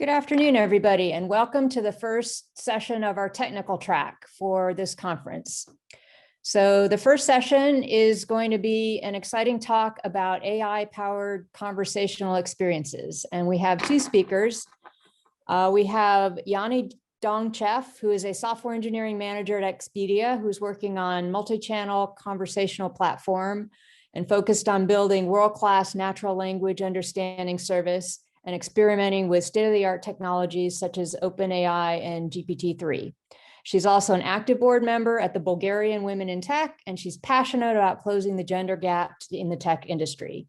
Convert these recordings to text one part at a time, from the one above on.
Good afternoon, everybody, and welcome to the first session of our technical track for this conference. So the first session is going to be an exciting talk about AI-powered conversational experiences. And we have two speakers. We have Yani Donchev, who is a software engineering manager at Expedia, who's working on multi-channel conversational platform and focused on building world-class natural language understanding service and experimenting with state-of-the-art technologies such as OpenAI and GPT-3. She's also an active board member at the Bulgarian Women in Tech, and she's passionate about closing the gender gap in the tech industry.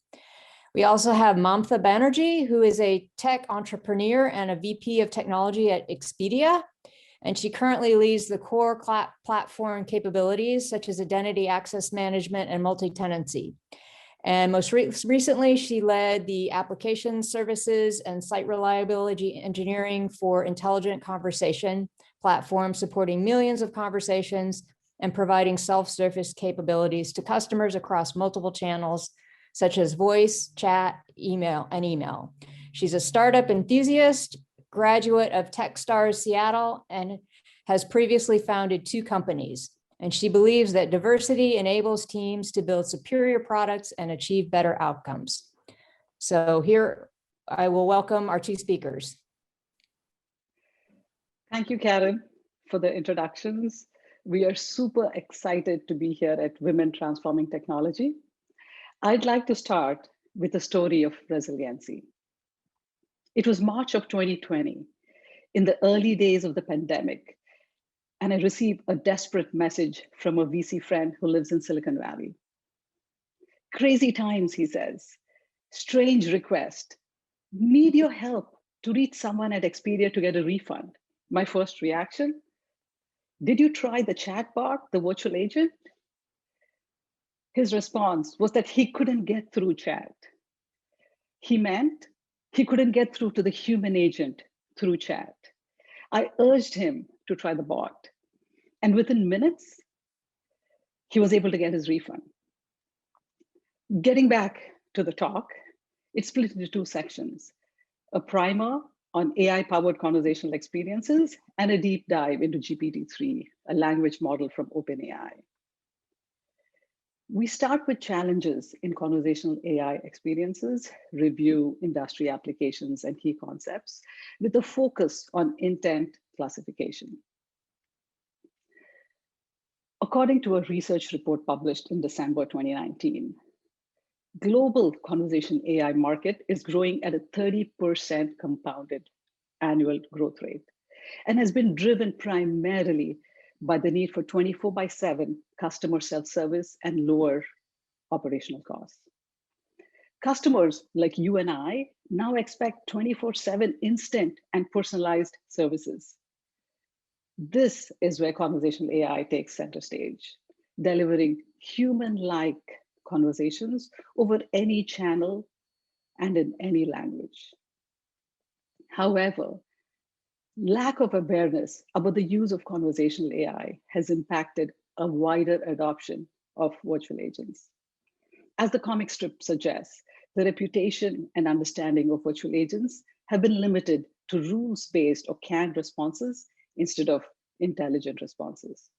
We also have Mamtha Banerjee, who is a tech entrepreneur and a VP of technology at Expedia, and she currently leads the core platform capabilities such as identity access management and multi-tenancy. And most recently, she led the application services and site reliability engineering for intelligent conversation platform, supporting millions of conversations and providing self-service capabilities to customers across multiple channels, such as voice, chat, email. She's a startup enthusiast, graduate of Techstars Seattle, and has previously founded two companies. And she believes that diversity enables teams to build superior products and achieve better outcomes. So here I will welcome our two speakers. Thank you, Karen, for the introductions. We are super excited to be here at Women Transforming Technology. I'd like to start with a story of resiliency. It was March of 2020, in the early days of the pandemic, and I received a desperate message from a VC friend who lives in Silicon Valley. Crazy times, he says. Strange request. Need your help to reach someone at Expedia to get a refund. My first reaction, did you try the chatbot, the virtual agent? His response was that he couldn't get through chat. He meant he couldn't get through to the human agent through chat. I urged him to try the bot. And within minutes, he was able to get his refund. Getting back to the talk, it's split into two sections, a primer on AI-powered conversational experiences and a deep dive into GPT-3, a language model from OpenAI. We start with challenges in conversational AI experiences, review industry applications and key concepts with a focus on intent classification. According to a research report published in December 2019, global conversation AI market is growing at a 30% compounded annual growth rate and has been driven primarily by the need for 24/7 customer self-service and lower operational costs. Customers like you and I now expect 24/7 instant and personalized services. This is where conversational AI takes center stage, delivering human-like conversations over any channel and in any language. However, lack of awareness about the use of conversational AI has impacted a wider adoption of virtual agents. As the comic strip suggests, the reputation and understanding of virtual agents have been limited to rules-based or canned responses instead of intelligent responses.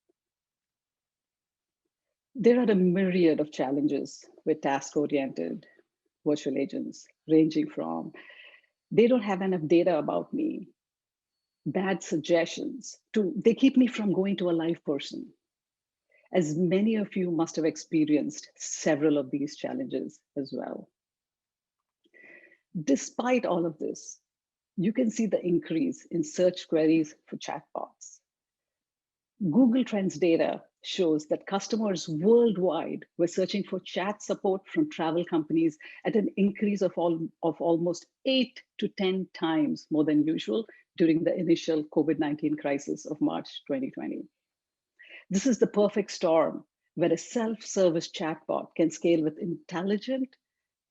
There are a myriad of challenges with task-oriented virtual agents, ranging from they don't have enough data about me, bad suggestions, to they keep me from going to a live person. As many of you must have experienced several of these challenges as well. Despite all of this, you can see the increase in search queries for chatbots. Google Trends data shows that customers worldwide were searching for chat support from travel companies at an increase of almost 8 to 10 times more than usual during the initial COVID-19 crisis of March 2020. This is the perfect storm where a self-service chatbot can scale with intelligent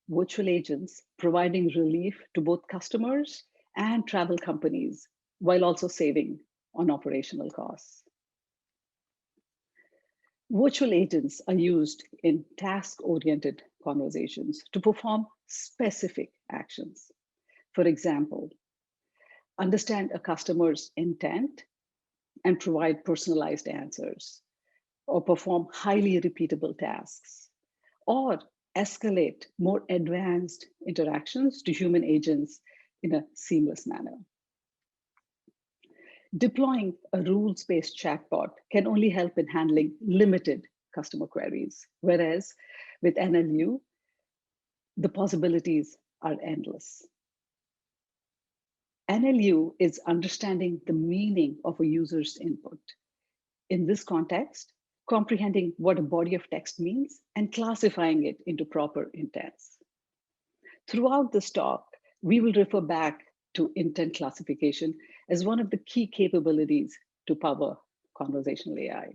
virtual agents, providing relief to both customers and travel companies, while also saving on operational costs. Virtual agents are used in task-oriented conversations to perform specific actions. For example, understand a customer's intent, and provide personalized answers, or perform highly repeatable tasks, or escalate more advanced interactions to human agents in a seamless manner. Deploying a rules-based chatbot can only help in handling limited customer queries, whereas with NLU, the possibilities are endless. NLU is understanding the meaning of a user's input. In this context, comprehending what a body of text means and classifying it into proper intents. Throughout this talk, we will refer back to intent classification as one of the key capabilities to power conversational AI.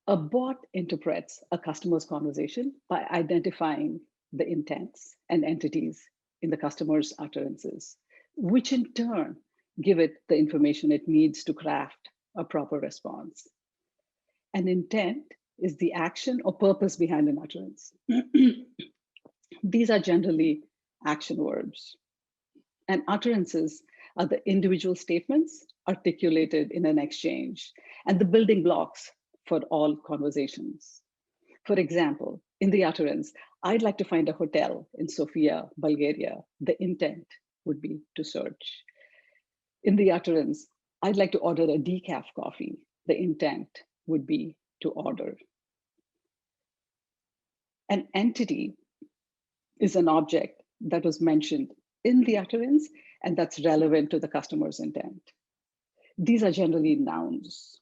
A bot interprets a customer's conversation by identifying the intents and entities in the customer's utterances, which in turn give it the information it needs to craft a proper response. An intent is the action or purpose behind an utterance. These are generally action verbs. And utterances are the individual statements articulated in an exchange and the building blocks for all conversations. For example, in the utterance, I'd like to find a hotel in Sofia, Bulgaria. The intent would be to search. In the utterance, I'd like to order a decaf coffee. The intent would be to order. An entity is an object that was mentioned in the utterance and that's relevant to the customer's intent. These are generally nouns.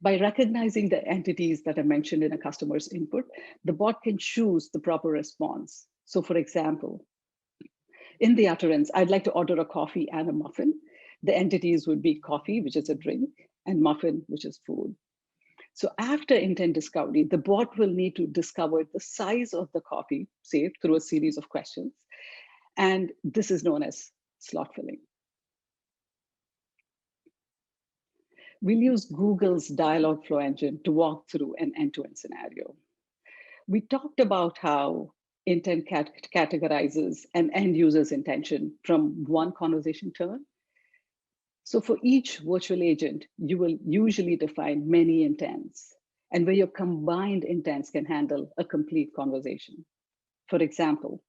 By recognizing the entities that are mentioned in a customer's input, the bot can choose the proper response. So for example, in the utterance, I'd like to order a coffee and a muffin. The entities would be coffee, which is a drink, and muffin, which is food. So after intent discovery, the bot will need to discover the size of the coffee, say through a series of questions. And this is known as slot filling. We'll use Google's Dialogf engine to walk through an end-to-end scenario. We talked about how intent categorizes an end user's intention from one conversation turn. So for each virtual agent, you will usually define many intents, and where your combined intents can handle a complete conversation. For example,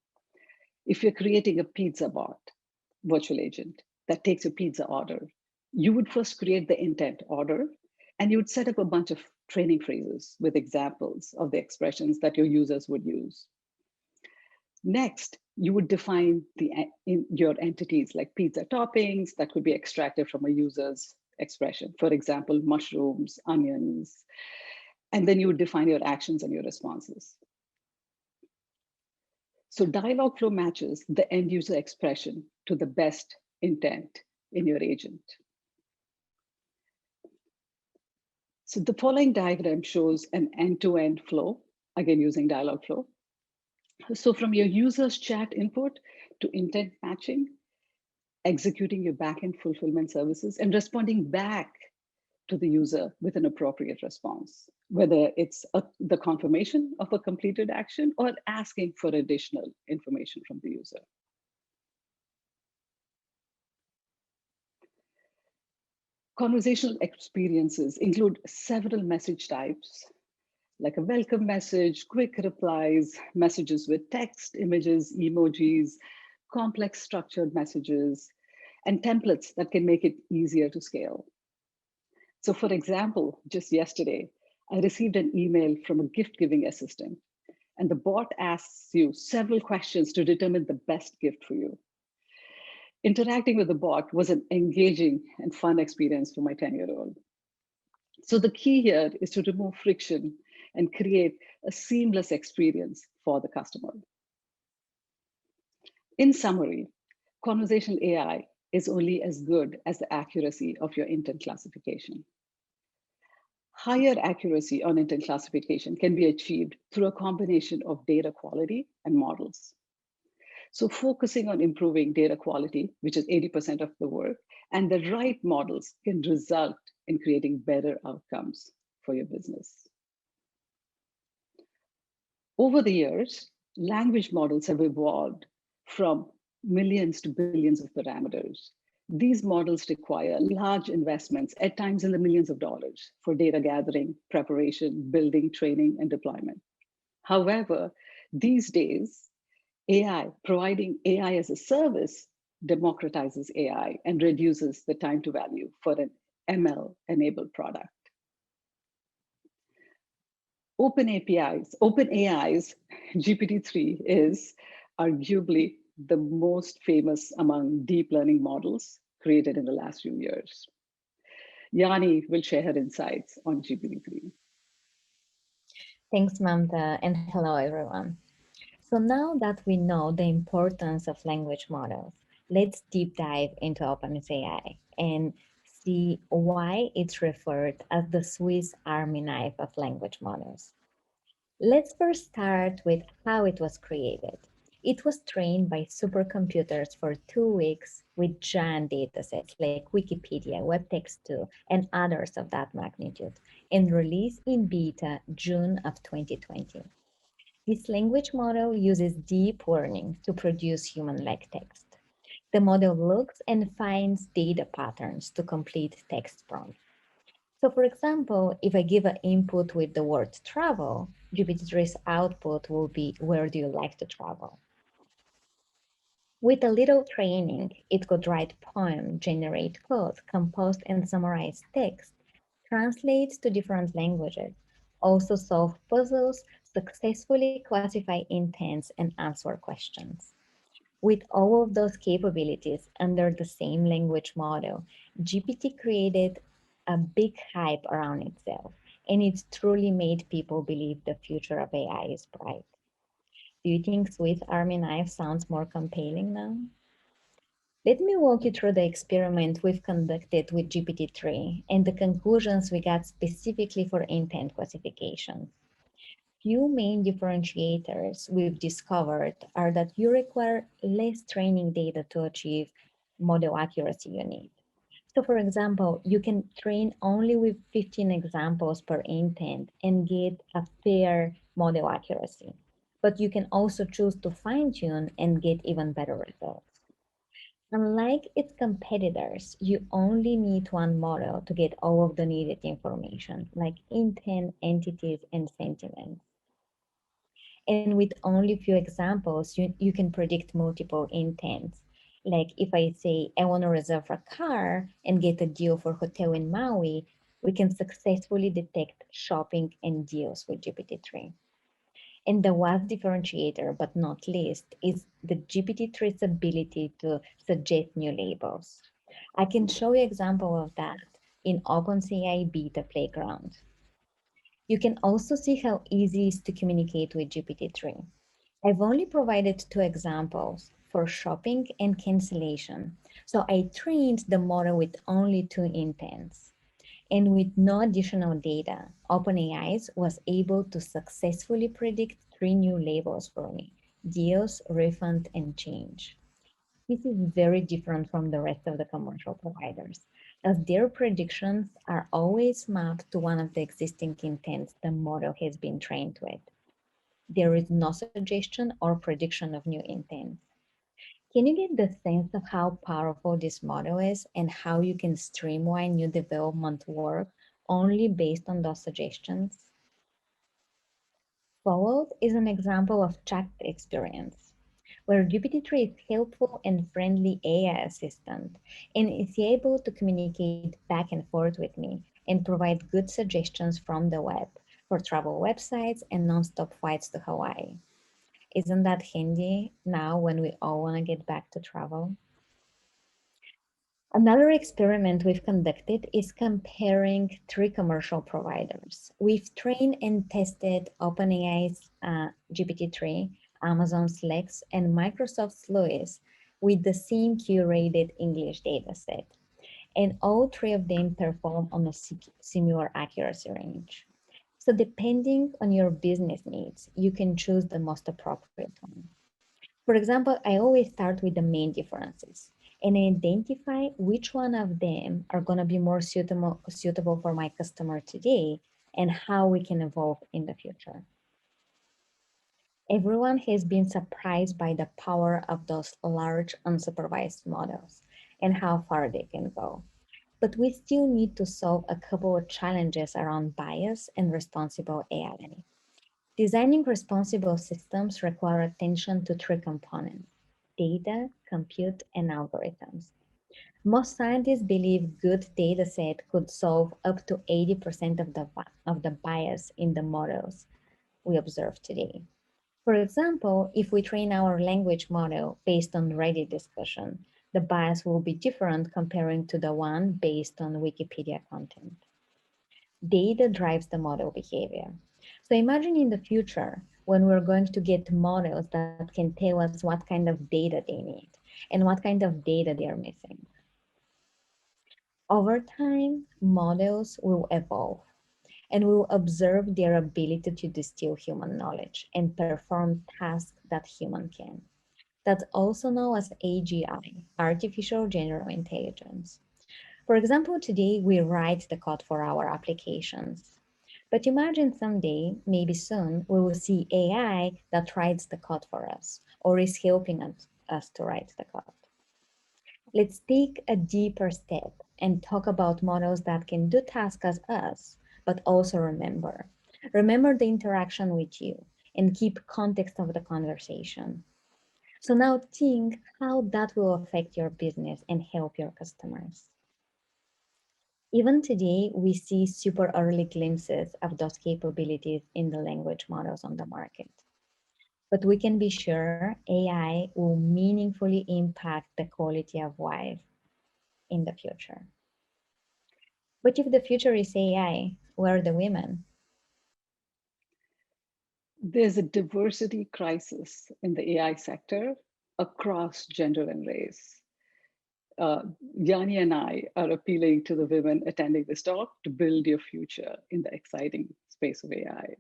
if you're creating a pizza bot virtual agent that takes a pizza order, you would first create the intent order, and you would set up a bunch of training phrases with examples of the expressions that your users would use. Next, you would define your entities like pizza toppings that could be extracted from a user's expression. For example, mushrooms, onions, and then you would define your actions and your responses. So Dialogf matches the end user expression to the best intent in your agent. So the following diagram shows an end-to-end flow, again using Dialogf. So from your user's chat input to intent matching, executing your backend fulfillment services, and responding back to the user with an appropriate response, whether it's the confirmation of a completed action or asking for additional information from the user. Conversational experiences include several message types, like a welcome message, quick replies, messages with text, images, emojis, complex structured messages, and templates that can make it easier to scale. So for example, just yesterday, I received an email from a gift-giving assistant, and the bot asks you several questions to determine the best gift for you. Interacting with the bot was an engaging and fun experience for my 10-year-old. So the key here is to remove friction and create a seamless experience for the customer. In summary, conversational AI is only as good as the accuracy of your intent classification. Higher accuracy on intent classification can be achieved through a combination of data quality and models. So focusing on improving data quality, which is 80% of the work, and the right models can result in creating better outcomes for your business. Over the years, language models have evolved from millions to billions of parameters. These models require large investments, at times in the millions of dollars, for data gathering, preparation, building, training, and deployment. However, these days, providing AI as a service democratizes AI and reduces the time to value for an ML-enabled product. OpenAI's GPT-3 is arguably the most famous among deep learning models created in the last few years. Yani will share her insights on GPT-3. Thanks, Mamtha, and hello, everyone. So now that we know the importance of language models, let's deep dive into OpenAI and see why it's referred as the Swiss Army knife of language models. Let's first start with how it was created. It was trained by supercomputers for 2 weeks with giant datasets like Wikipedia, WebText2, and others of that magnitude, and released in beta June of 2020. This language model uses deep learning to produce human-like text. The model looks and finds data patterns to complete text prompts. So for example, if I give an input with the word travel, GPT-3's output will be, where do you like to travel? With a little training, it could write poems, generate code, compose and summarize text, translate to different languages, also solve puzzles, successfully classify intents, and answer questions. With all of those capabilities under the same language model, GPT created a big hype around itself, and it's truly made people believe the future of AI is bright. Do you think Swiss Army knife sounds more compelling now? Let me walk you through the experiment we've conducted with GPT-3 and the conclusions we got specifically for intent classification. Few main differentiators we've discovered are that you require less training data to achieve model accuracy you need. So for example, you can train only with 15 examples per intent and get a fair model accuracy. But you can also choose to fine tune and get even better results. Unlike its competitors, you only need one model to get all of the needed information, like intent, entities, and sentiments. And with only few examples, you can predict multiple intents. Like if I say, I want to reserve a car and get a deal for hotel in Maui, we can successfully detect shopping and deals with GPT-3. And the last differentiator, but not least, is the GPT-3's ability to suggest new labels. I can show you example of that in OpenAI Beta Playground. You can also see how easy it is to communicate with GPT-3. I've only provided 2 examples for shopping and cancellation. So I trained the model with only 2 intents. And with no additional data, OpenAI was able to successfully predict 3 new labels for me: deals, refund, and change. This is very different from the rest of the commercial providers, as their predictions are always mapped to one of the existing intents the model has been trained with. There is no suggestion or prediction of new intents. Can you get the sense of how powerful this model is and how you can streamline new development work only based on those suggestions? Followed is an example of chat experience, where GPT-3 is helpful and friendly AI assistant and is able to communicate back and forth with me and provide good suggestions from the web for travel websites and nonstop flights to Hawaii. Isn't that handy now when we all want to get back to travel? Another experiment we've conducted is comparing 3 commercial providers. We've trained and tested OpenAI's GPT-3, Amazon's Lex, and Microsoft's Luis with the same curated English dataset. And all 3 of them perform on a similar accuracy range. So depending on your business needs, you can choose the most appropriate one. For example, I always start with the main differences and identify which one of them are going to be more suitable for my customer today and how we can evolve in the future. Everyone has been surprised by the power of those large unsupervised models and how far they can go. But we still need to solve a couple of challenges around bias and responsible AI. Designing responsible systems require attention to three components: data, compute, and algorithms. Most scientists believe good data set could solve up to 80% of the bias in the models we observe today. For example, if we train our language model based on Reddit discussion, the bias will be different comparing to the one based on Wikipedia content. Data drives the model behavior. So imagine in the future when we're going to get models that can tell us what kind of data they need and what kind of data they are missing. Over time, models will evolve and will observe their ability to distill human knowledge and perform tasks that human can. That's also known as AGI, Artificial General Intelligence. For example, today we write the code for our applications. But imagine someday, maybe soon, we will see AI that writes the code for us or is helping us to write the code. Let's take a deeper step and talk about models that can do tasks as us, but also remember the interaction with you and keep context of the conversation. So now think how that will affect your business and help your customers. Even today, we see super early glimpses of those capabilities in the language models on the market. But we can be sure AI will meaningfully impact the quality of life in the future. But if the future is AI, where are the women? There's a diversity crisis in the AI sector across gender and race. Yani and I are appealing to the women attending this talk to build your future in the exciting space of AI.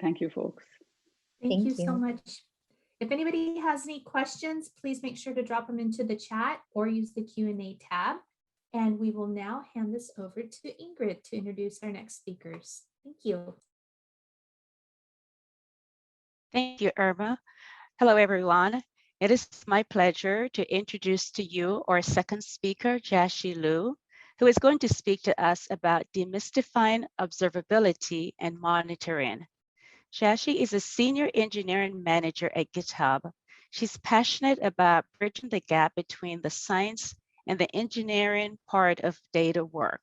Thank you, folks. Thank you Thank so you. much. If anybody has any questions, please make sure to drop them into the chat or use the Q&A tab. And we will now hand this over to Ingrid to introduce our next speakers. Thank you. Thank you, Irma. Hello, everyone. It is my pleasure to introduce to you our second speaker, Jashi Liu, who is going to speak to us about demystifying observability and monitoring. Jashi is a senior engineering manager at GitHub. She's passionate about bridging the gap between the science and the engineering part of data work.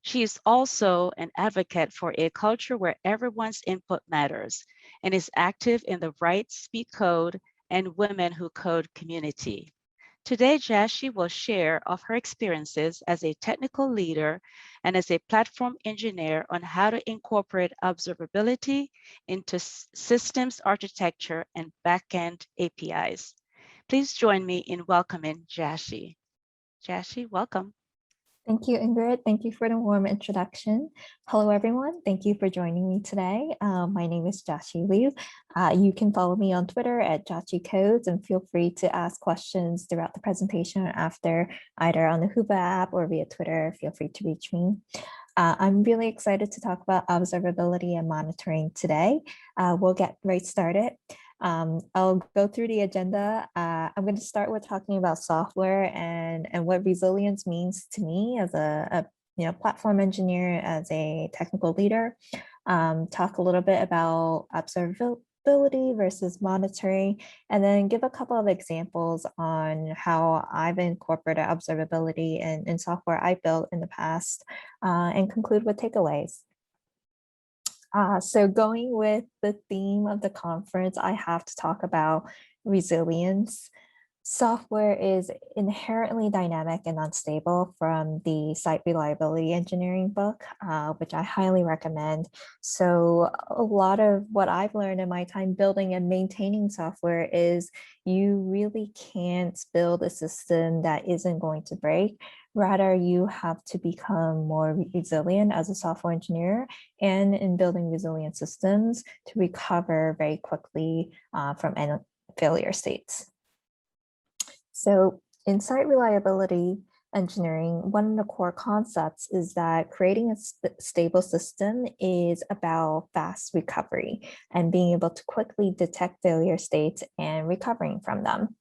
She is also an advocate for a culture where everyone's input matters and is active in the Right Speak Code and Women Who Code community. Today, Jashi will share of her experiences as a technical leader and as a platform engineer on how to incorporate observability into systems architecture and backend APIs. Please join me in welcoming Jashi. Jashi, welcome. Thank you, Ingrid. Thank you for the warm introduction. Hello, everyone. Thank you for joining me today. My name is Jashi Liu. You can follow me on Twitter at JashiCodes and feel free to ask questions throughout the presentation or after, either on the Hoover app or via Twitter. Feel free to reach me. I'm really excited to talk about observability and monitoring today. We'll get right started. I'll go through the agenda. I'm going to start with talking about software and what resilience means to me as a platform engineer, as a technical leader. Talk a little bit about observability versus monitoring, and then give a couple of examples on how I've incorporated observability in software I built in the past, and conclude with takeaways. So going with the theme of the conference, I have to talk about resilience. Software is inherently dynamic and unstable, from the Site Reliability Engineering book, which I highly recommend. So a lot of what I've learned in my time building and maintaining software is you really can't build a system that isn't going to break. Rather, you have to become more resilient as a software engineer and in building resilient systems to recover very quickly from failure states. So in site reliability engineering, one of the core concepts is that creating a stable system is about fast recovery and being able to quickly detect failure states and recovering from them.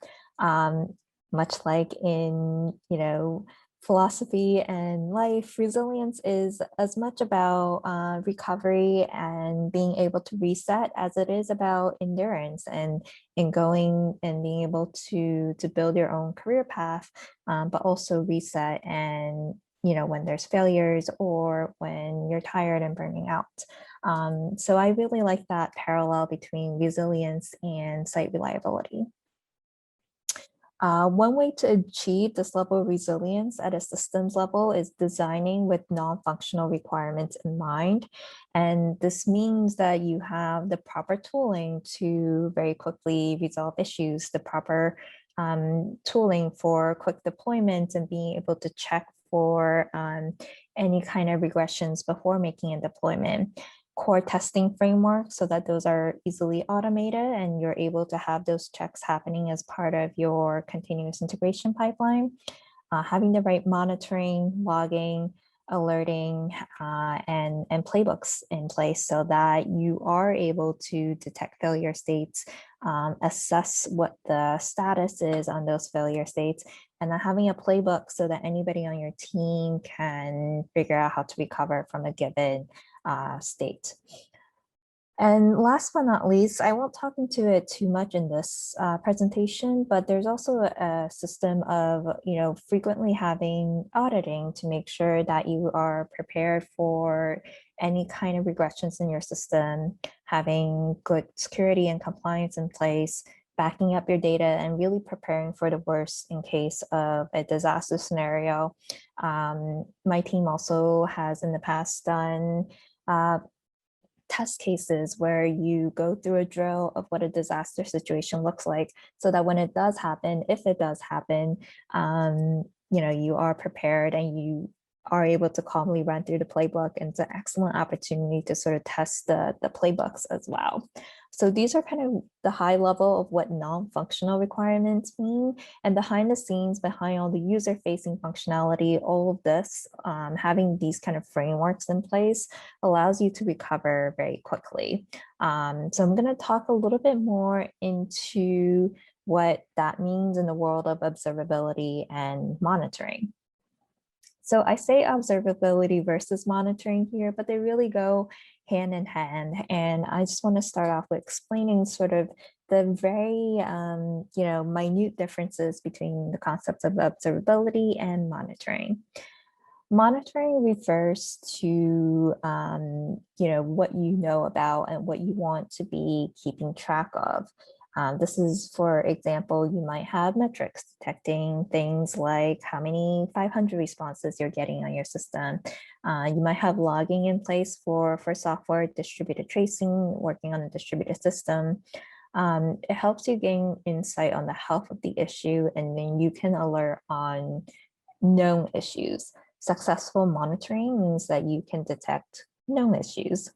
Much like in, philosophy and life, resilience is as much about recovery and being able to reset as it is about endurance and in going and being able to build your own career path, but also reset and when there's failures or when you're tired and burning out. So I really like that parallel between resilience and site reliability. One way to achieve this level of resilience at a systems level is designing with non-functional requirements in mind. And this means that you have the proper tooling to very quickly resolve issues, the proper tooling for quick deployment and being able to check for any kind of regressions before making a deployment. Core testing framework so that those are easily automated and you're able to have those checks happening as part of your continuous integration pipeline. Having the right monitoring, logging, alerting, and playbooks in place so that you are able to detect failure states, assess what the status is on those failure states, and then having a playbook so that anybody on your team can figure out how to recover from a given state. And last but not least, I won't talk into it too much in this presentation, but there's also a system of, frequently having auditing to make sure that you are prepared for any kind of regressions in your system, having good security and compliance in place, backing up your data and really preparing for the worst in case of a disaster scenario. My team also has in the past done test cases where you go through a drill of what a disaster situation looks like so that when it does happen, if it does happen, you are prepared and you are able to calmly run through the playbook, and it's an excellent opportunity to sort of test the playbooks as well. So these are kind of the high level of what non-functional requirements mean, and behind the scenes, behind all the user-facing functionality, all of this, having these kind of frameworks in place allows you to recover very quickly. So I'm going to talk a little bit more into what that means in the world of observability and monitoring. So I say observability versus monitoring here, but they really go hand in hand. And I just want to start off with explaining sort of the very, minute differences between the concepts of observability and monitoring. Monitoring refers to, what you know about and what you want to be keeping track of. This is, for example, you might have metrics detecting things like how many 500 responses you're getting on your system. You might have logging in place for software, distributed tracing, working on a distributed system. It helps you gain insight on the health of the issue, and then you can alert on known issues. Successful monitoring means that you can detect known issues.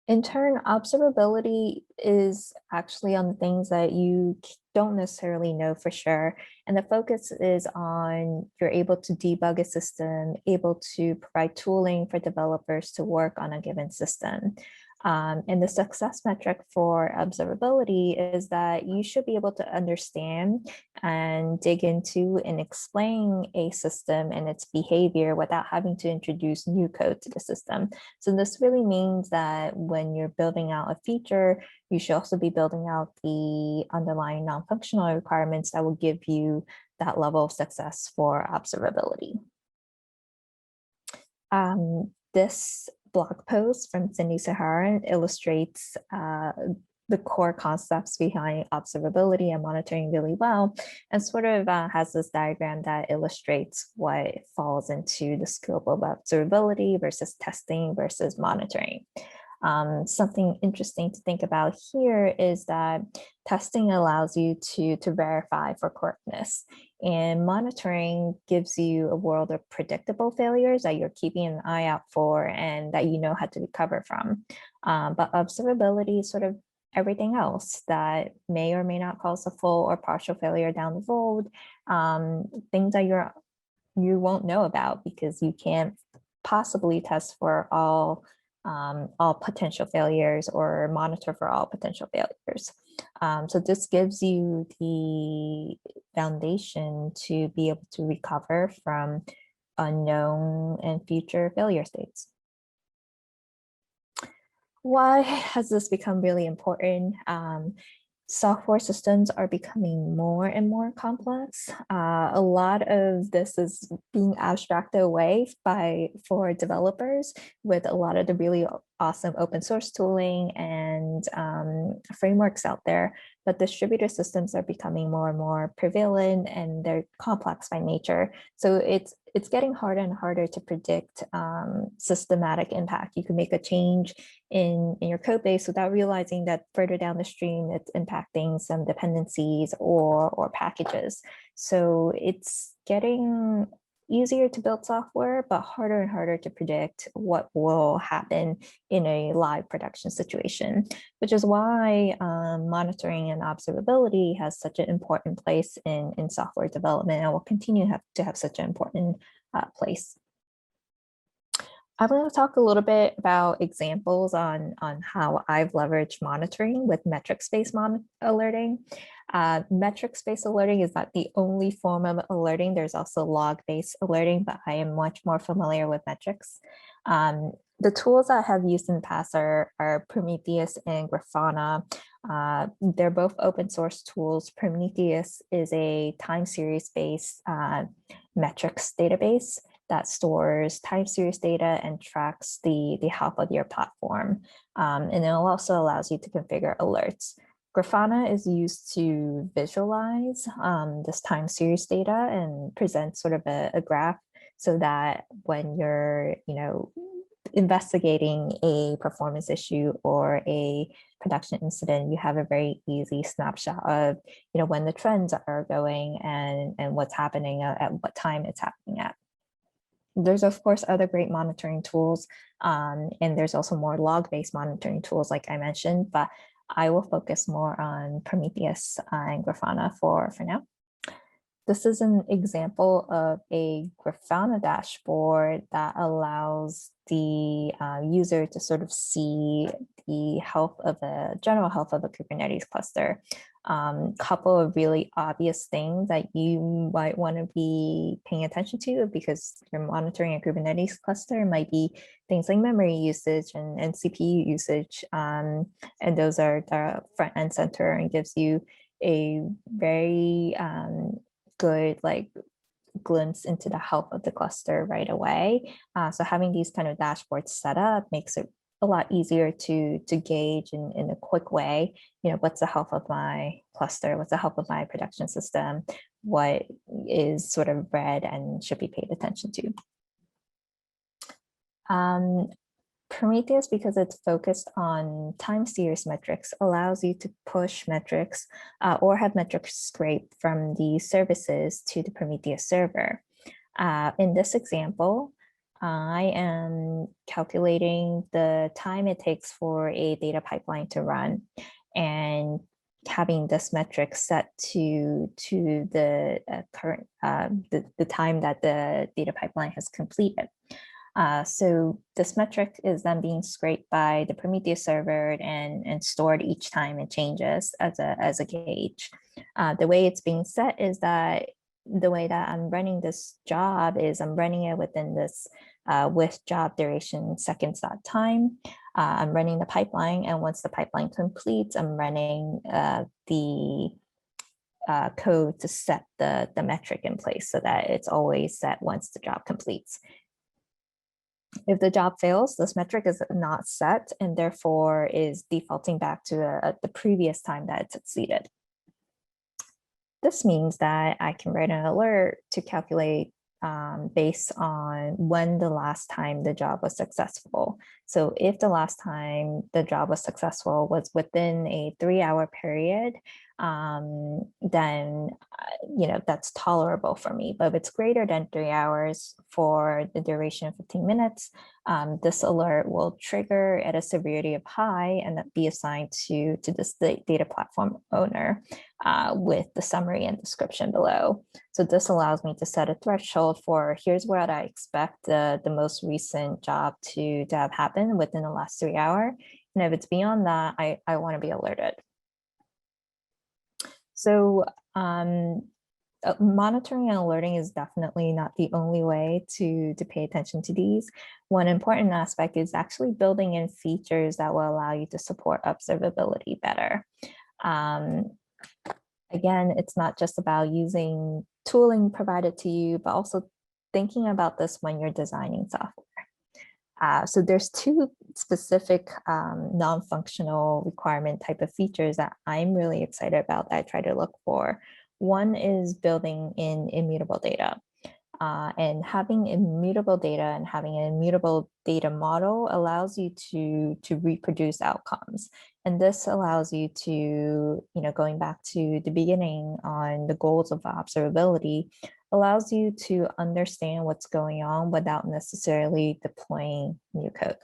In turn, observability is actually on things that you don't necessarily know for sure. And the focus is on you're able to debug a system, able to provide tooling for developers to work on a given system. And the success metric for observability is that you should be able to understand and dig into and explain a system and its behavior without having to introduce new code to the system. So this really means that when you're building out a feature, you should also be building out the underlying non-functional requirements that will give you that level of success for observability. This blog post from Cindy Saharan illustrates the core concepts behind observability and monitoring really well, and sort of has this diagram that illustrates what falls into the scope of observability versus testing versus monitoring. Something interesting to think about here is that testing allows you to verify for correctness, and monitoring gives you a world of predictable failures that you're keeping an eye out for and that you know how to recover from. But observability sort of everything else that may or may not cause a full or partial failure down the road, things that you won't know about because you can't possibly test for all potential failures or monitor for all potential failures. So this gives you the foundation to be able to recover from unknown and future failure states. Why has this become really important? Software systems are becoming more and more complex. A lot of this is being abstracted away for developers with a lot of the really awesome open source tooling and frameworks out there. But distributed systems are becoming more and more prevalent, and they're complex by nature. So it's getting harder and harder to predict systematic impact. You can make a change in your code base without realizing that further down the stream it's impacting some dependencies or packages. So it's getting easier to build software, but harder and harder to predict what will happen in a live production situation, which is why monitoring and observability has such an important place in software development and will continue to have such an important place. I want to talk a little bit about examples on how I've leveraged monitoring with metrics-based alerting. Metrics-based alerting is not the only form of alerting. There's also log-based alerting, but I am much more familiar with metrics. The tools I have used in the past are Prometheus and Grafana. They're both open source tools. Prometheus is a time series-based metrics database that stores time series data and tracks the health of your platform. And it also allows you to configure alerts. Grafana is used to visualize this time series data and present sort of a graph so that when you're investigating a performance issue or a production incident, you have a very easy snapshot of when the trends are going and what's happening at what time it's happening at. There's, of course, other great monitoring tools, and there's also more log-based monitoring tools, like I mentioned, but I will focus more on Prometheus and Grafana for now. This is an example of a Grafana dashboard that allows the user to sort of see the general health of a Kubernetes cluster. Couple of really obvious things that you might want to be paying attention to because you're monitoring a Kubernetes cluster might be things like memory usage and CPU usage. And those are the front and center and gives you a very good glimpse into the health of the cluster right away. So having these kind of dashboards set up makes it a lot easier to gauge in a quick way, what's the health of my cluster, what's the health of my production system, what is sort of red and should be paid attention to. Prometheus, because it's focused on time series metrics, allows you to push metrics or have metrics scraped from the services to the Prometheus server. In this example, I am calculating the time it takes for a data pipeline to run and having this metric set to the current the time that the data pipeline has completed. So this metric is then being scraped by the Prometheus server and stored each time it changes as a gauge. The way it's being set is that the way that I'm running this job is I'm running it within this with job duration seconds.time. I'm running the pipeline, and once the pipeline completes, I'm running the code to set the metric in place so that it's always set once the job completes. If the job fails, this metric is not set and therefore is defaulting back to the previous time that it succeeded. This means that I can write an alert to calculate based on when the last time the job was successful. So if the last time the job was successful was within a 3-hour period, then that's tolerable for me. But if it's greater than 3 hours for the duration of 15 minutes, this alert will trigger at a severity of high and be assigned to this data platform owner with the summary and description below. So this allows me to set a threshold for here's what I expect the most recent job to have happened within the last 3 hours. And if it's beyond that, I want to be alerted. So monitoring and alerting is definitely not the only way to pay attention to these. One important aspect is actually building in features that will allow you to support observability better. Again, it's not just about using tooling provided to you, but also thinking about this when you're designing software. So there's two specific non-functional requirement type of features that I'm really excited about that I try to look for. One is building in immutable data. And having immutable data and having an immutable data model allows you to reproduce outcomes. And this allows you to, going back to the beginning on the goals of observability, allows you to understand what's going on without necessarily deploying new code.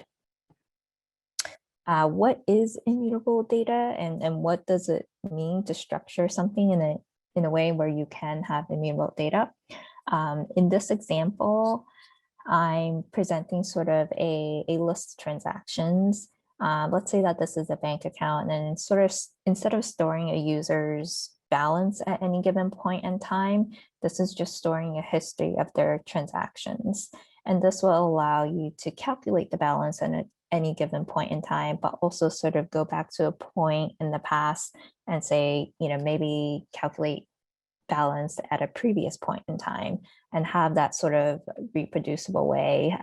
What is immutable data and what does it mean to structure something in a way where you can have immutable data? In this example, I'm presenting sort of a list of transactions. Let's say that this is a bank account, and sort of instead of storing a user's balance at any given point in time, this is just storing a history of their transactions. And this will allow you to calculate the balance at any given point in time, but also sort of go back to a point in the past and say, maybe calculate balance at a previous point in time and have that sort of reproducible way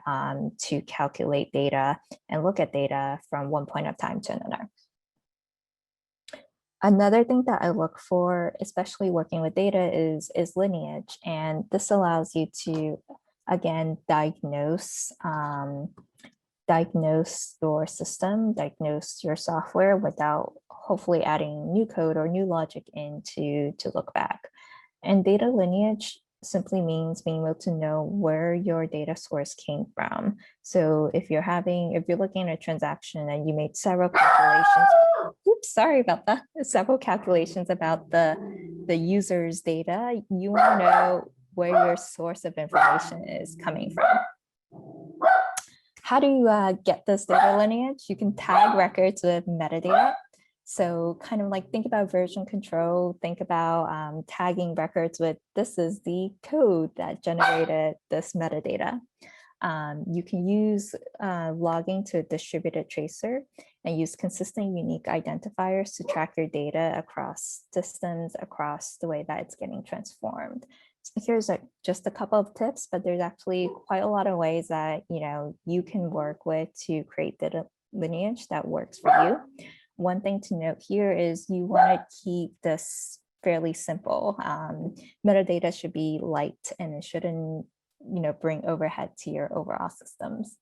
to calculate data and look at data from one point of time to another. Another thing that I look for, especially working with data, is lineage. And this allows you to, again, diagnose your system, diagnose your software without hopefully adding new code or new logic in to look back. And data lineage simply means being able to know where your data source came from. So if you're looking at a transaction and you made several calculations, oops, sorry about that, several calculations about the user's data, you want to know where your source of information is coming from. How do you get this data lineage? You can tag records with metadata. So kind of like think about version control, think about tagging records with this is the code that generated this metadata. You can use logging to a distributed tracer and use consistent unique identifiers to track your data across systems, across the way that it's getting transformed. So here's just a couple of tips, but there's actually quite a lot of ways that you can work with to create data lineage that works for you. One thing to note here is you want to keep this fairly simple. Metadata should be light and it shouldn't, bring overhead to your overall systems.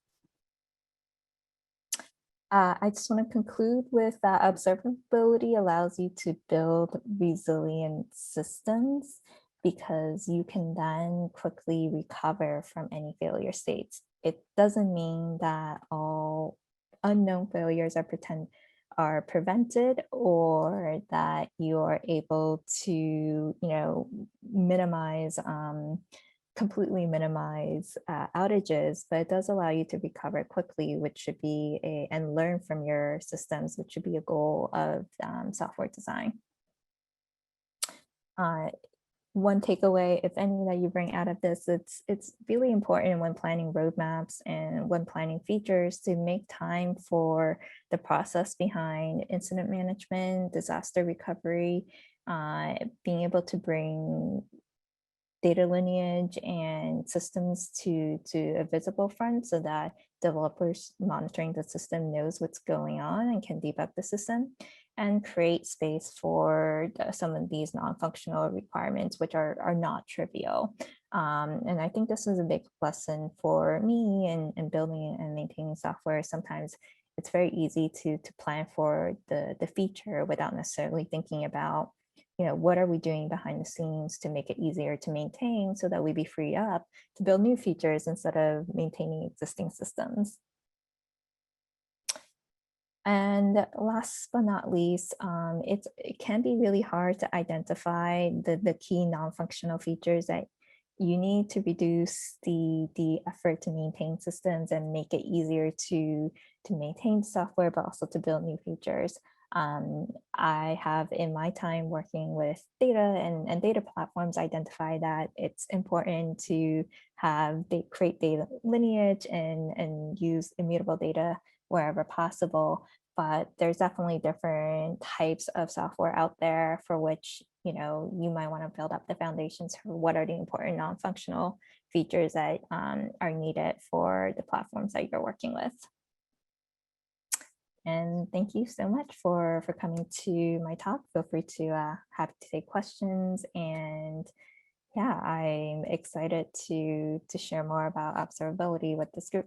I just want to conclude with that observability allows you to build resilient systems because you can then quickly recover from any failure states. It doesn't mean that all unknown failures are prevented or that you're able to, completely minimize outages, but it does allow you to recover quickly, which should be and learn from your systems, which should be a goal of software design. One takeaway, if any, that you bring out of this, it's really important when planning roadmaps and when planning features to make time for the process behind incident management, disaster recovery, being able to bring data lineage and systems to a visible front so that developers monitoring the system knows what's going on and can debug the system, and create space for some of these non-functional requirements, which are not trivial. And I think this is a big lesson for me in building and maintaining software. Sometimes it's very easy to plan for the feature without necessarily thinking about what are we doing behind the scenes to make it easier to maintain so that we be freed up to build new features instead of maintaining existing systems. And last but not least, it can be really hard to identify the key non-functional features that you need to reduce the effort to maintain systems and make it easier to maintain software, but also to build new features. I have, in my time working with data and data platforms, identified that it's important to create data lineage and use immutable data wherever possible. But there's definitely different types of software out there for which you might want to build up the foundations for what are the important non-functional features that are needed for the platforms that you're working with. And thank you so much for coming to my talk. Feel free to happy to take questions. And yeah, I'm excited to share more about observability with this group.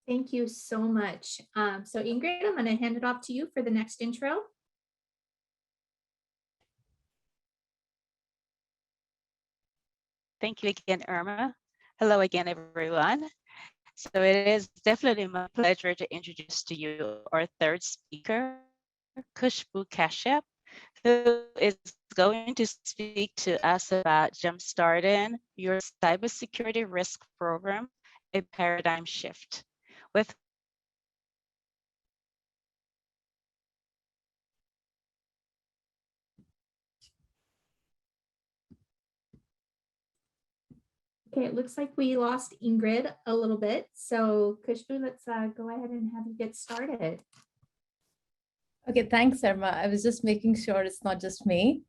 Thank you so much. So Ingrid, I'm going to hand it off to you for the next intro. Thank you again, Irma. Hello again, everyone. So it is definitely my pleasure to introduce to you our third speaker, Khushbu Kashyap, who is going to speak to us about jumpstarting your cybersecurity risk program, a paradigm shift. With Okay, it looks like we lost Ingrid a little bit. So Khushbu, let's go ahead and have you get started. Okay, thanks, Irma. I was just making sure it's not just me.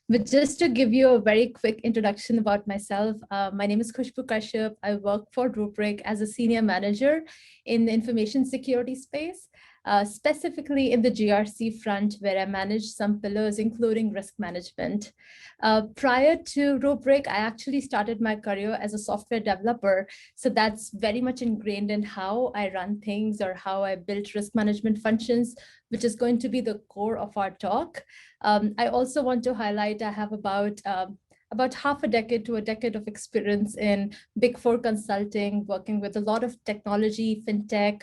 But just to give you a very quick introduction about myself, my name is Khushbu Kashyap. I work for Rubrik as a senior manager in the information security space, specifically in the GRC front, where I manage some pillars, including risk management. Prior to Rubrik, I actually started my career as a software developer. So that's very much ingrained in how I run things or how I build risk management functions, which is going to be the core of our talk. I also want to highlight I have about half a decade to a decade of experience in Big Four consulting, working with a lot of technology, fintech,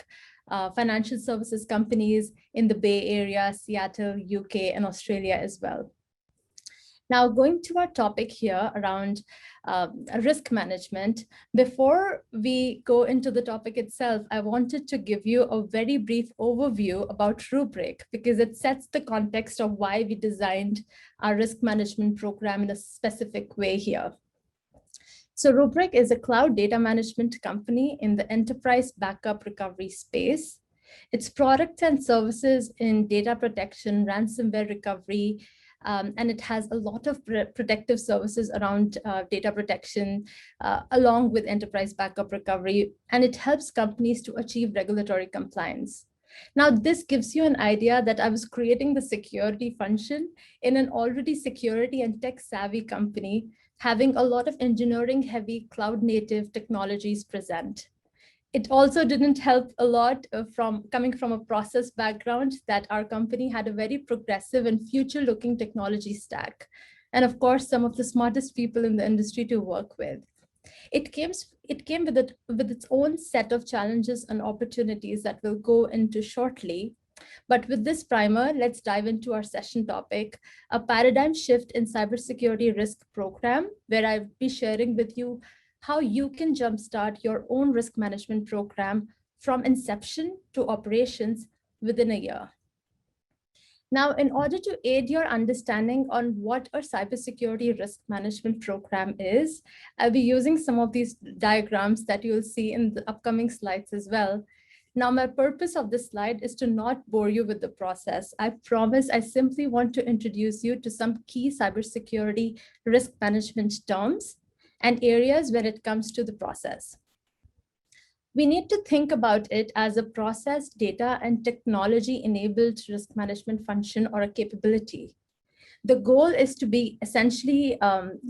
financial services companies in the Bay Area, Seattle, UK, and Australia as well. Now, going to our topic here around risk management, before we go into the topic itself, I wanted to give you a very brief overview about Rubrik because it sets the context of why we designed our risk management program in a specific way here. So Rubrik is a cloud data management company in the enterprise backup recovery space. Its products and services in data protection, ransomware recovery, and it has a lot of protective services around data protection, along with enterprise backup recovery, and it helps companies to achieve regulatory compliance. Now, this gives you an idea that I was creating the security function in an already security and tech savvy company, having a lot of engineering heavy cloud native technologies present. It also didn't help a lot from coming from a process background that our company had a very progressive and future looking technology stack. And of course, some of the smartest people in the industry to work with. It came with its own set of challenges and opportunities that we'll go into shortly. But with this primer, let's dive into our session topic, a paradigm shift in cybersecurity risk program, where I'll be sharing with you how you can jumpstart your own risk management program from inception to operations within a year. Now, in order to aid your understanding on what a cybersecurity risk management program is, I'll be using some of these diagrams that you'll see in the upcoming slides as well. Now, my purpose of this slide is to not bore you with the process. I promise I simply want to introduce you to some key cybersecurity risk management terms and areas when it comes to the process. We need to think about it as a process, data, and technology-enabled risk management function or a capability. The goal is to be essentially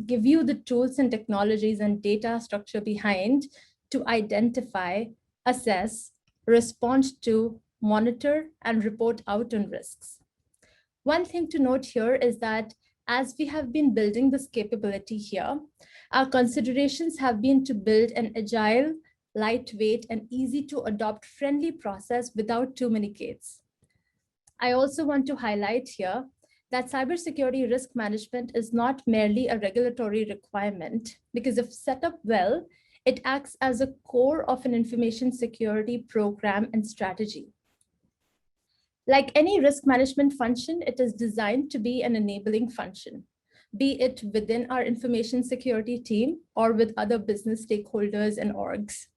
give you the tools and technologies and data structure behind to identify, assess, respond to, monitor, and report out on risks. One thing to note here is that as we have been building this capability here, our considerations have been to build an agile, lightweight, and easy to adopt friendly process without too many gates. I also want to highlight here that cybersecurity risk management is not merely a regulatory requirement, because if set up well, it acts as a core of an information security program and strategy. Like any risk management function, it is designed to be an enabling function, be it within our information security team or with other business stakeholders and orgs.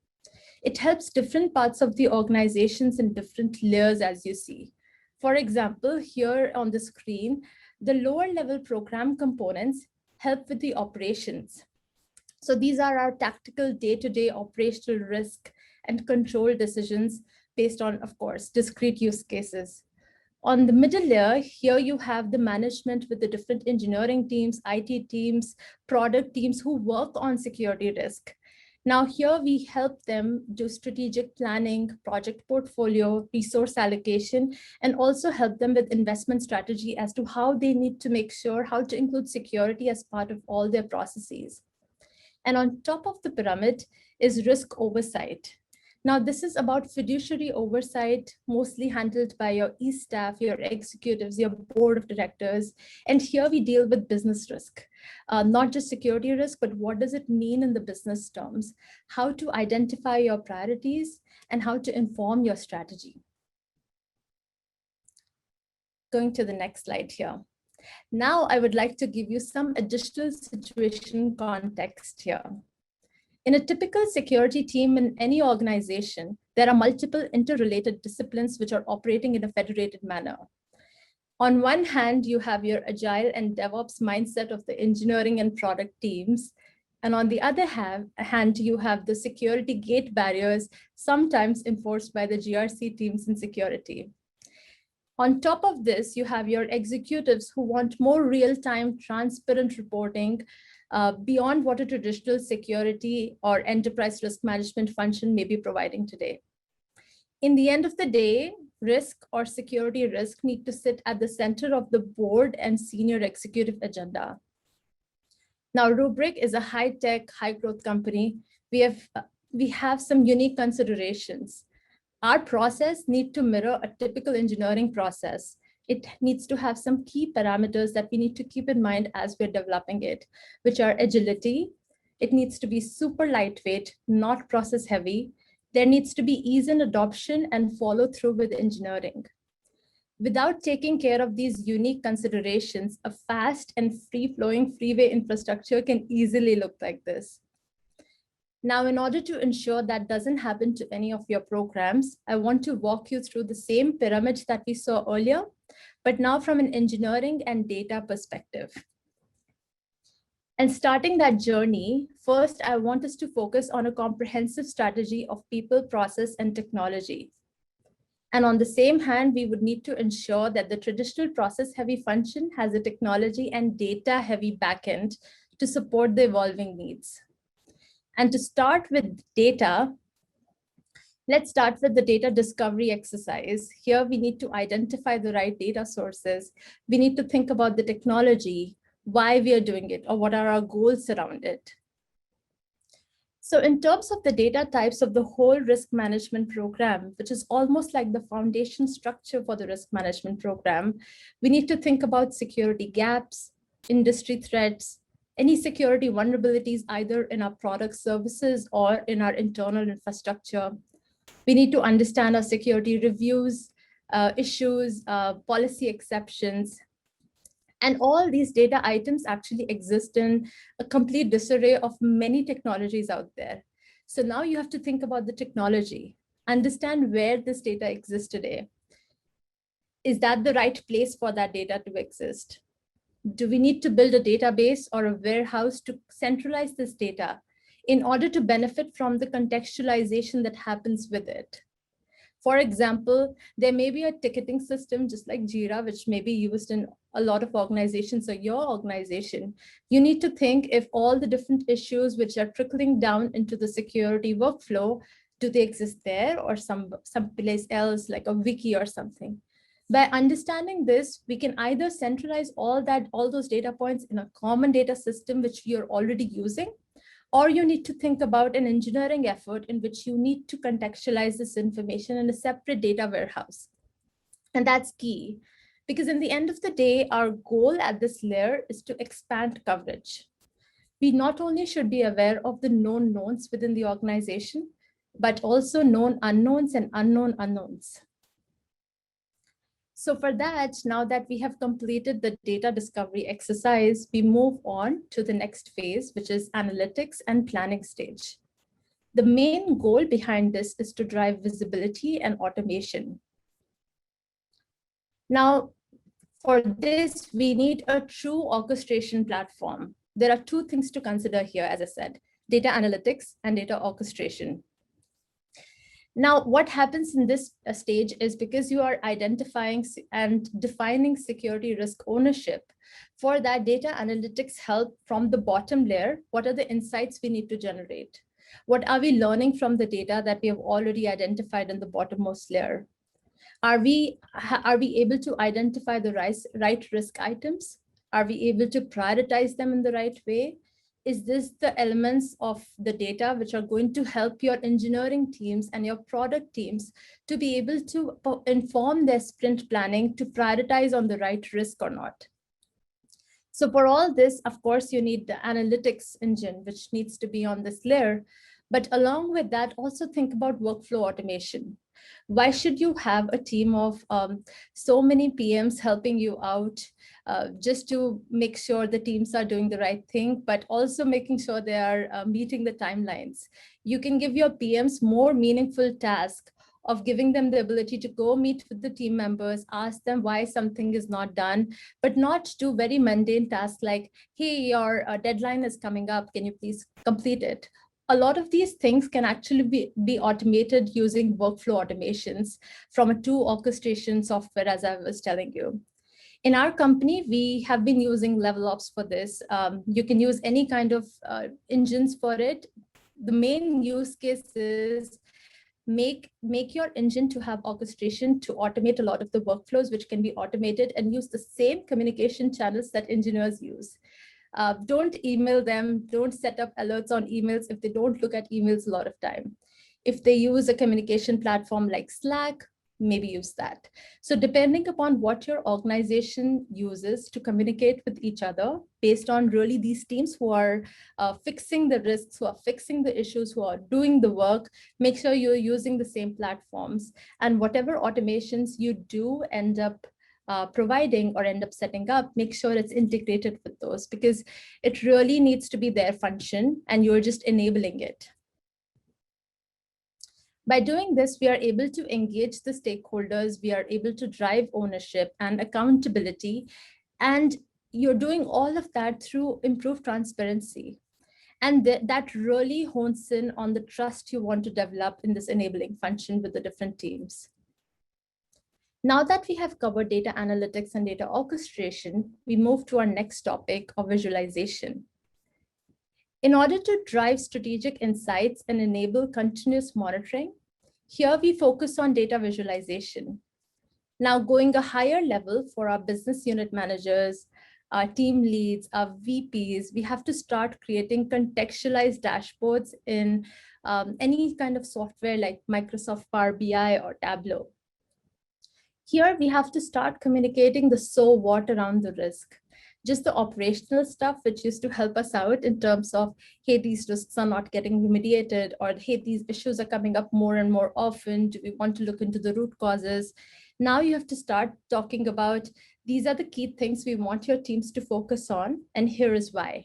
It helps different parts of the organizations in different layers, as you see. For example, here on the screen, the lower level program components help with the operations. So these are our tactical day-to-day operational risk and control decisions based on, of course, discrete use cases. On the middle layer, here you have the management with the different engineering teams, IT teams, product teams who work on security risk. Now here we help them do strategic planning, project portfolio, resource allocation, and also help them with investment strategy as to how they need to make sure how to include security as part of all their processes. And on top of the pyramid is risk oversight. Now, this is about fiduciary oversight, mostly handled by your e-staff, your executives, your board of directors. And here we deal with business risk, not just security risk, but what does it mean in the business terms, how to identify your priorities, and how to inform your strategy. Going to the next slide here. Now, I would like to give you some additional situation context here. In a typical security team in any organization, there are multiple interrelated disciplines which are operating in a federated manner. On one hand, you have your agile and DevOps mindset of the engineering and product teams. And on the other hand, you have the security gate barriers, sometimes enforced by the GRC teams in security. On top of this, you have your executives who want more real-time, transparent reporting beyond what a traditional security or enterprise risk management function may be providing today. In the end of the day, risk or security risk need to sit at the center of the board and senior executive agenda. Now, Rubrik is a high-tech, high-growth company. We have some unique considerations. Our process needs to mirror a typical engineering process. It needs to have some key parameters that we need to keep in mind as we're developing it, which are agility. It needs to be super lightweight, not process heavy. There needs to be ease in adoption and follow through with engineering. Without taking care of these unique considerations, a fast and free-flowing freeway infrastructure can easily look like this. Now, in order to ensure that doesn't happen to any of your programs, I want to walk you through the same pyramid that we saw earlier, but now from an engineering and data perspective. And starting that journey, first, I want us to focus on a comprehensive strategy of people, process, and technology. And on the same hand, we would need to ensure that the traditional process-heavy function has a technology and data-heavy backend to support the evolving needs. And to start with data, let's start with the data discovery exercise. Here, we need to identify the right data sources. We need to think about the technology, why we are doing it, or what are our goals around it. So in terms of the data types of the whole risk management program, which is almost like the foundation structure for the risk management program, we need to think about security gaps, industry threats, any security vulnerabilities either in our product services or in our internal infrastructure. We need to understand our security reviews, issues, policy exceptions. And all these data items actually exist in a complete disarray of many technologies out there. So now you have to think about the technology, understand where this data exists today. Is that the right place for that data to exist? Do we need to build a database or a warehouse to centralize this data in order to benefit from the contextualization that happens with it? For example, there may be a ticketing system just like Jira, which may be used in a lot of organizations or your organization. You need to think if all the different issues which are trickling down into the security workflow, do they exist there or someplace else like a wiki or something? By understanding this, we can either centralize all those data points in a common data system, which you're already using, or you need to think about an engineering effort in which you need to contextualize this information in a separate data warehouse. And that's key, because in the end of the day, our goal at this layer is to expand coverage. We not only should be aware of the known knowns within the organization, but also known unknowns and unknown unknowns. So for that, now that we have completed the data discovery exercise, we move on to the next phase, which is analytics and planning stage. The main goal behind this is to drive visibility and automation. Now, for this, we need a true orchestration platform. There are two things to consider here, as I said, data analytics and data orchestration. Now, what happens in this stage is because you are identifying and defining security risk ownership, for that data analytics help from the bottom layer. What are the insights we need to generate? What are we learning from the data that we have already identified in the bottommost layer? Are we able to identify the right risk items? Are we able to prioritize them in the right way? Is this the elements of the data which are going to help your engineering teams and your product teams to be able to inform their sprint planning to prioritize on the right risk or not? So for all this, of course, you need the analytics engine, which needs to be on this layer. But along with that, also think about workflow automation. Why should you have a team of so many PMs helping you out just to make sure the teams are doing the right thing, but also making sure they are meeting the timelines? You can give your PMs more meaningful tasks of giving them the ability to go meet with the team members, ask them why something is not done, but not do very mundane tasks like, hey, your deadline is coming up, can you please complete it? A lot of these things can actually be automated using workflow automations from a tool orchestration software, as I was telling you. In our company, we have been using LevelOps for this. You can use any kind of engines for it. The main use case is make your engine to have orchestration to automate a lot of the workflows, which can be automated, and use the same communication channels that engineers use. Don't email them, don't set up alerts on emails if they don't look at emails a lot of time. If they use a communication platform like Slack, maybe use that. So depending upon what your organization uses to communicate with each other, based on really these teams who are fixing the risks, who are fixing the issues, who are doing the work, make sure you're using the same platforms. And whatever automations you do end up providing or end up setting up, make sure it's integrated with those, because it really needs to be their function and you're just enabling it. By doing this, we are able to engage the stakeholders, we are able to drive ownership and accountability, and you're doing all of that through improved transparency. And that really hones in on the trust you want to develop in this enabling function with the different teams. Now that we have covered data analytics and data orchestration, we move to our next topic of visualization. In order to drive strategic insights and enable continuous monitoring, here we focus on data visualization. Now, going a higher level for our business unit managers, our team leads, our VPs, we have to start creating contextualized dashboards in any kind of software like Microsoft Power BI or Tableau. Here, we have to start communicating the so what around the risk, just the operational stuff, which used to help us out in terms of, hey, these risks are not getting remediated, or hey, these issues are coming up more and more often. Do we want to look into the root causes? Now you have to start talking about, these are the key things we want your teams to focus on, and here is why.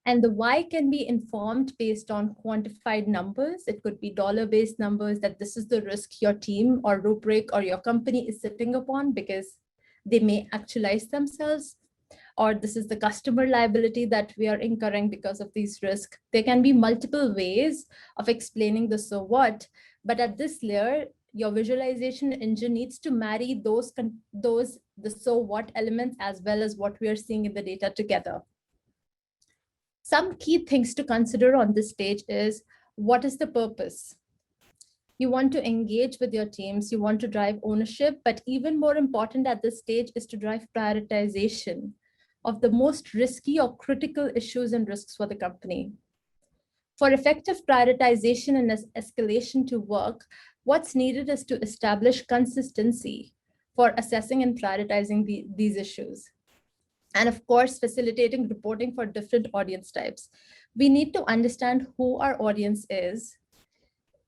And the why can be informed based on quantified numbers. It could be dollar-based numbers that this is the risk your team or rubric or your company is sitting upon because they may actualize themselves, or this is the customer liability that we are incurring because of these risks. There can be multiple ways of explaining the so what, but at this layer, your visualization engine needs to marry the so what elements as well as what we are seeing in the data together. Some key things to consider on this stage is, what is the purpose? You want to engage with your teams, you want to drive ownership, but even more important at this stage is to drive prioritization of the most risky or critical issues and risks for the company. For effective prioritization and escalation to work, what's needed is to establish consistency for assessing and prioritizing these issues. And of course, facilitating reporting for different audience types. We need to understand who our audience is.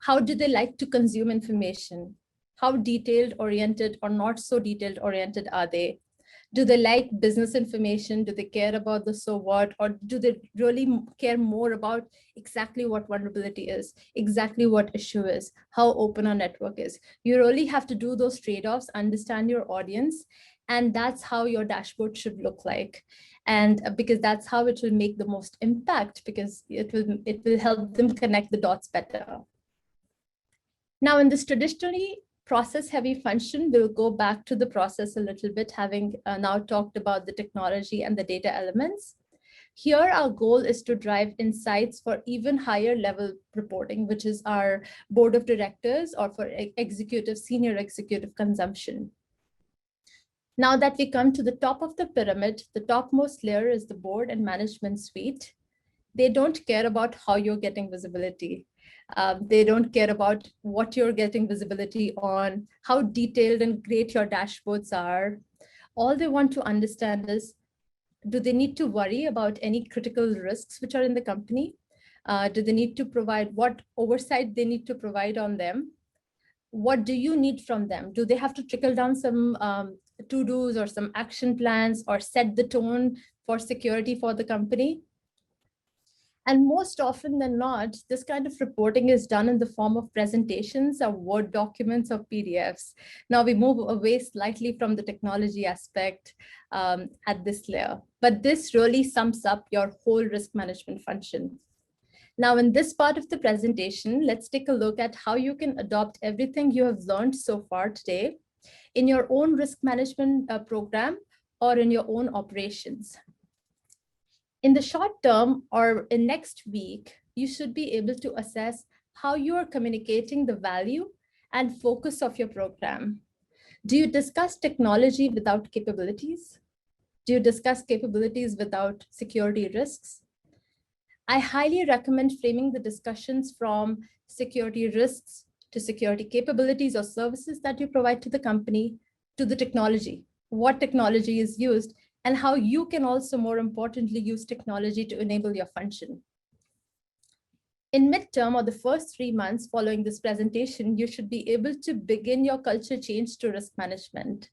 How do they like to consume information? How detailed oriented or not so detailed oriented are they? Do they like business information? Do they care about the so what? Or do they really care more about exactly what vulnerability is, exactly what issue is, how open our network is? You really have to do those trade-offs, understand your audience, and that's how your dashboard should look like. And because that's how it will make the most impact, because it will help them connect the dots better. Now, in this traditionally process-heavy function, we'll go back to the process a little bit, having now talked about the technology and the data elements. Here, our goal is to drive insights for even higher level reporting, which is our board of directors or for senior executive consumption. Now that we come to the top of the pyramid, the topmost layer is the board and management suite. They don't care about how you're getting visibility. They don't care about what you're getting visibility on, how detailed and great your dashboards are. All they want to understand is, do they need to worry about any critical risks which are in the company? Do they need to provide what oversight they need to provide on them? What do you need from them? Do they have to trickle down some to-dos or some action plans or set the tone for security for the company? And most often than not, this kind of reporting is done in the form of presentations or Word documents or PDFs. Now we move away slightly from the technology aspect at this layer, but this really sums up your whole risk management function. Now in this part of the presentation, let's take a look at how you can adopt everything you have learned so far today in your own risk management program or in your own operations. In the short term or in next week, you should be able to assess how you are communicating the value and focus of your program. Do you discuss technology without capabilities? Do you discuss capabilities without security risks? I highly recommend framing the discussions from security risks to security capabilities or services that you provide to the company, to the technology, what technology is used, and how you can also, more importantly, use technology to enable your function. In midterm or the first 3 months following this presentation, you should be able to begin your culture change to risk management,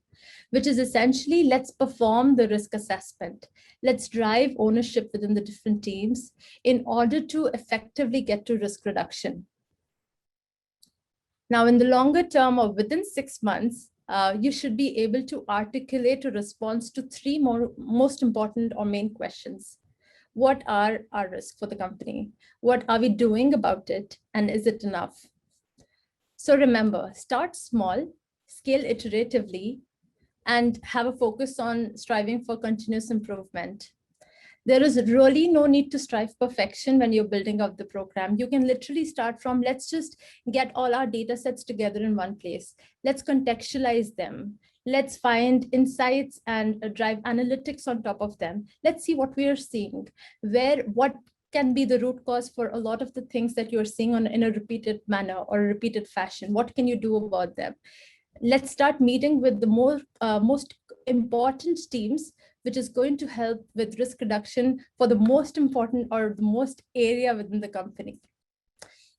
which is essentially, let's perform the risk assessment. Let's drive ownership within the different teams in order to effectively get to risk reduction. Now, in the longer term or within 6 months, you should be able to articulate a response to 3 most important or main questions. What are our risks for the company? What are we doing about it? And is it enough? So remember, start small, scale iteratively, and have a focus on striving for continuous improvement. There is really no need to strive perfection when you're building out the program. You can literally start from, let's just get all our data sets together in one place. Let's contextualize them. Let's find insights and drive analytics on top of them. Let's see what we are seeing, what can be the root cause for a lot of the things that you're seeing in a repeated manner or a repeated fashion. What can you do about them? Let's start meeting with the most important teams, which is going to help with risk reduction for the most important or the most area within the company.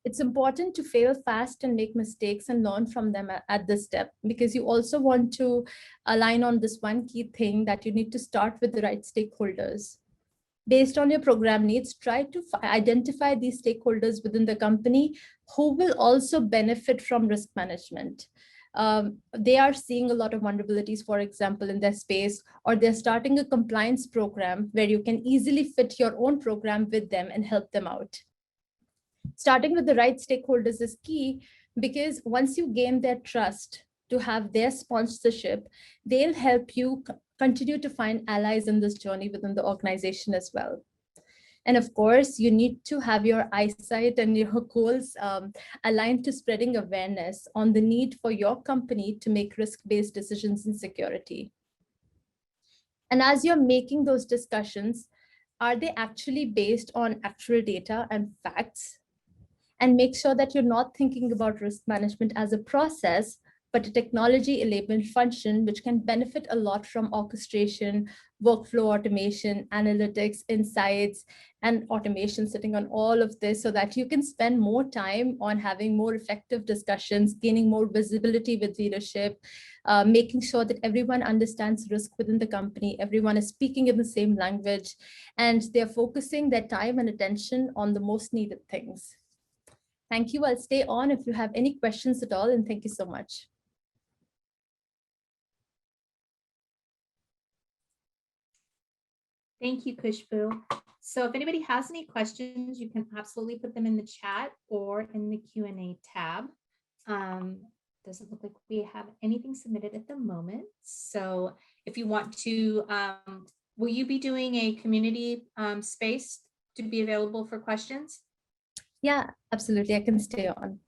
It's important to fail fast and make mistakes and learn from them at this step, because you also want to align on this one key thing that you need to start with the right stakeholders. Based on your program needs, try to identify these stakeholders within the company who will also benefit from risk management. They are seeing a lot of vulnerabilities, for example, in their space, or they're starting a compliance program where you can easily fit your own program with them and help them out. Starting with the right stakeholders is key, because once you gain their trust to have their sponsorship, they'll help you continue to find allies in this journey within the organization as well. And of course, you need to have your eyesight and your goals aligned to spreading awareness on the need for your company to make risk-based decisions in security. And as you're making those discussions, are they actually based on actual data and facts? And make sure that you're not thinking about risk management as a process, but a technology-enabled function which can benefit a lot from orchestration, workflow automation, analytics, insights, and automation sitting on all of this so that you can spend more time on having more effective discussions, gaining more visibility with leadership, making sure that everyone understands risk within the company, everyone is speaking in the same language, and they're focusing their time and attention on the most needed things. Thank you. I'll stay on if you have any questions at all, and thank you so much. Thank you, Khushbu. So if anybody has any questions, you can absolutely put them in the chat or in the Q&A tab. Doesn't look like we have anything submitted at the moment. So if you want to, will you be doing a community space to be available for questions? Yeah, absolutely. I can stay on.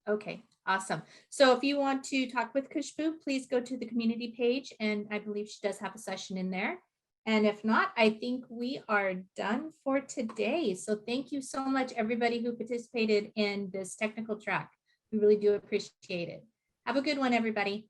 Okay, awesome. So if you want to talk with Khushbu, please go to the community page, and I believe she does have a session in there. And if not, I think we are done for today. So thank you so much, everybody who participated in this technical track. We really do appreciate it. Have a good one, everybody.